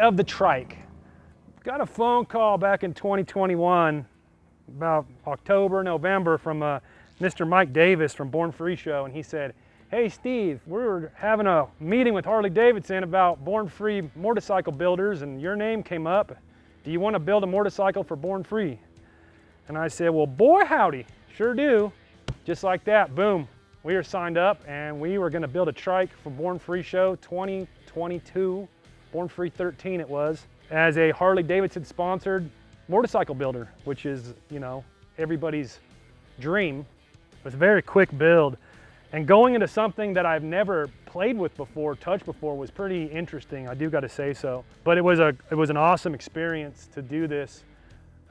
of the trike. Got a phone call back in 2021, about October, November, from Mr. Mike Davis from Born Free Show, and he said, "Hey Steve, we're having a meeting with Harley Davidson about Born Free motorcycle builders, and your name came up. Do you want to build a motorcycle for Born Free?" And I said, "Well, boy howdy, sure do." Just like that, boom, we were signed up, and we were going to build a trike for Born Free Show 2022, Born Free 13 it was, as a Harley Davidson sponsored motorcycle builder, which is, you know, everybody's dream. It was a very quick build, and going into something that I've never played with before, touched before, was pretty interesting, I do got to say so. But it was an awesome experience to do this.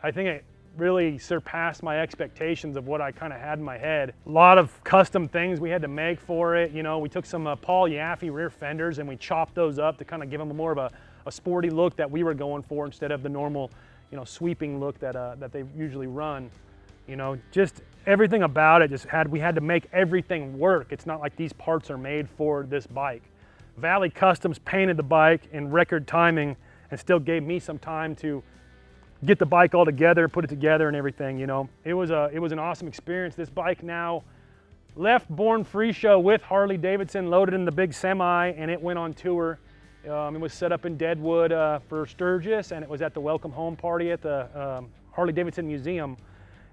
I think it really surpassed my expectations of what I kind of had in my head. A lot of custom things we had to make for it. You know, we took some Paul Yaffe rear fenders and we chopped those up to kind of give them more of a sporty look that we were going for, instead of the normal, you know, sweeping look that they usually run. You know, just everything about it we had to make everything work. It's not like these parts are made for this bike. Valley Customs painted the bike in record timing and still gave me some time to get the bike all together, put it together and everything, you know. It was an awesome experience. This bike now left Born Free Show with Harley Davidson, loaded in the big semi, and it went on tour. It was set up in Deadwood for Sturgis, and it was at the welcome home party at the Harley Davidson Museum.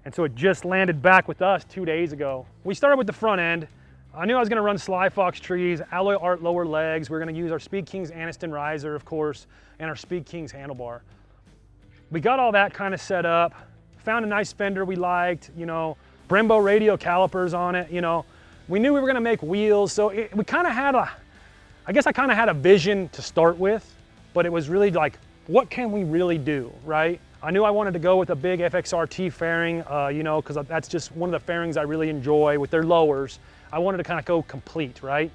And so it just landed back with us 2 days ago. We started with the front end. I knew I was gonna run Sly Fox trees, alloy art lower legs. We're gonna use our Speed Kings Aniston riser, of course, and our Speed Kings handlebar. We got all that kind of set up, found a nice fender we liked, you know, Brembo radial calipers on it, you know. We knew we were gonna make wheels, so we kind of had I guess I kind of had a vision to start with, but it was really like, what can we really do, right? I knew I wanted to go with a big FXRT fairing, you know, because that's just one of the fairings I really enjoy with their lowers. I wanted to kind of go complete, right?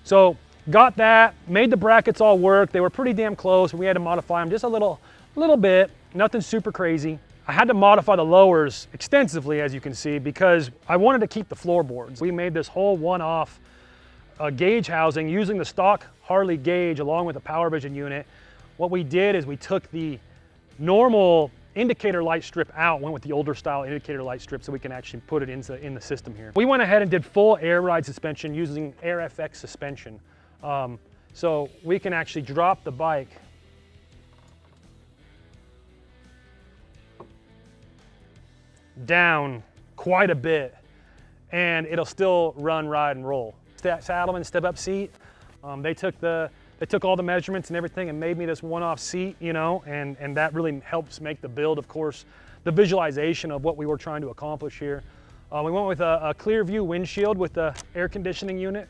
So got that, made the brackets all work. They were pretty damn close, and we had to modify them just a little bit, nothing super crazy. I had to modify the lowers extensively, as you can see, because I wanted to keep the floorboards. We made this whole one-off gauge housing using the stock Harley gauge along with the power vision unit. What we did is we took the normal indicator light strip out, went with the older style indicator light strip so we can actually put it in the system here. We went ahead and did full air ride suspension using AirFX suspension. So we can actually drop the bike down quite a bit and it'll still run, ride, and roll. That Saddleman step-up seat, they took all the measurements and everything and made me this one-off seat, you know, and that really helps make the build, of course, the visualization of what we were trying to accomplish here. We went with a clear view windshield with the air conditioning unit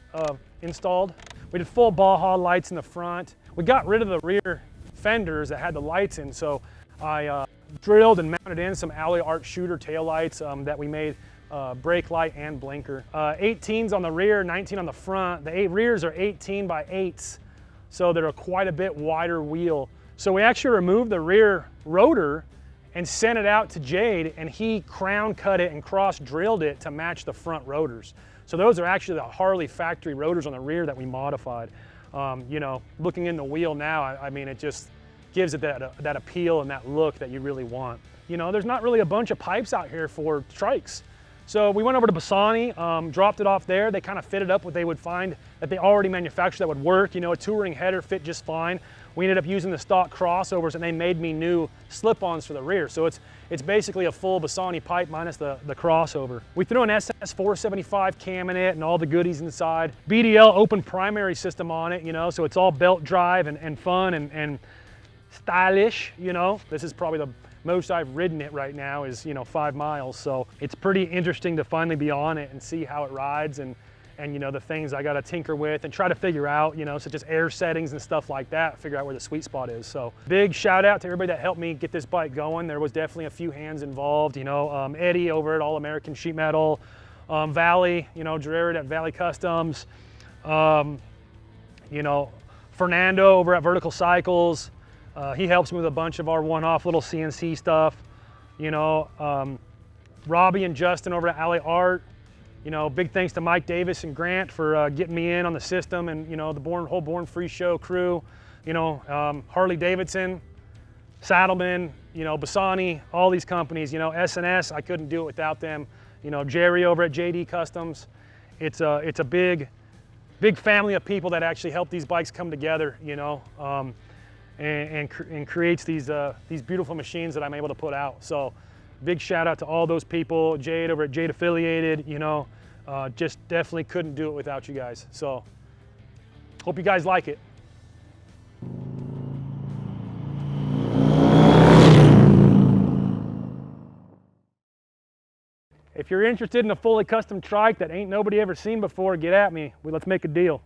installed. We did full Baja lights in the front. We got rid of the rear fenders that had the lights in, so I drilled and mounted in some alloy art shooter taillights that we made brake light and blinker. 18s on the rear, 19 on the front. The rears are 18 by 8s, so they're quite a bit wider wheel. So we actually removed the rear rotor and sent it out to Jade, and he crown cut it and cross drilled it to match the front rotors. So those are actually the Harley factory rotors on the rear that we modified. You know, looking in the wheel now, I mean, it just gives it that appeal and that look that you really want. You know, there's not really a bunch of pipes out here for trikes. So we went over to Bassani, dropped it off there. They kind of fitted up what they would find that they already manufactured that would work. You know, a touring header fit just fine. We ended up using the stock crossovers, and they made me new slip-ons for the rear. So it's basically a full Bassani pipe minus the crossover. We threw an SS 475 cam in it and all the goodies inside. BDL open primary system on it, you know, so it's all belt drive and fun and stylish, you know. This is probably the most I've ridden it right now is, you know, 5 miles. So it's pretty interesting to finally be on it and see how it rides and you know, the things I got to tinker with and try to figure out, you know, such as air settings and stuff like that, figure out where the sweet spot is. So big shout out to everybody that helped me get this bike going. There was definitely a few hands involved, you know, Eddie over at All American Sheet Metal, Valley, you know, Jared at Valley Customs, you know, Fernando over at Vertical Cycles. He helps me with a bunch of our one-off little CNC stuff. You know, Robbie and Justin over at Alley Art. You know, big thanks to Mike Davis and Grant for getting me in on the system, and, you know, the whole Born Free Show crew. you know, Harley Davidson, Saddlemen, you know, Bassani, all these companies, you know, S&S, I couldn't do it without them. You know, Jerry over at JD Customs. It's a big family of people that actually help these bikes come together, you know, and creates these beautiful machines that I'm able to put out. So big shout out to all those people, Jade over at Jade Affiliated, you know, just definitely couldn't do it without you guys. So hope you guys like it. If you're interested in a fully custom trike that ain't nobody ever seen before, get at me. Let's make a deal.